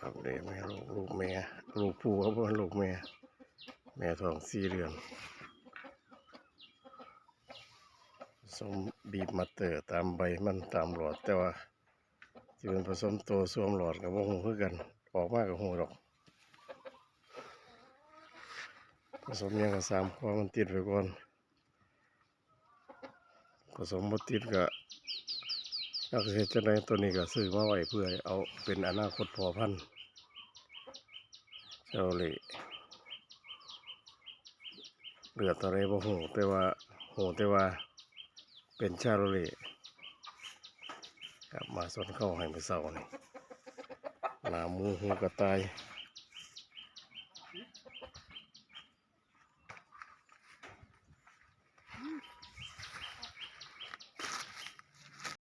ครับเด็กแม่ลูกแม่ลูกผู้เขาบอกลูกแม่แม่ท้อง4 เดือนผสมบีบมาเตอร์ตามใบมันตามหลอดแต่ว่าที่เป็นผสมโตสวมหลอดกับวงหูคือกันออกมากกับหูดอกผสมยังกับ3 ข้อมันติดไปก่อนผสมบ่ติดก็นักเกษตรในตัวนี้ก็ซื้อมาไว้เพื่อเอาเป็นอนาคตพอพันธุ์เจ้าเลยเลือดอะไรบ่หูแต่ว่าเป็นชาโรเล่ครับมาสนเข้าให้ไปเศร้านี่หน้าหมูหูกระต่าย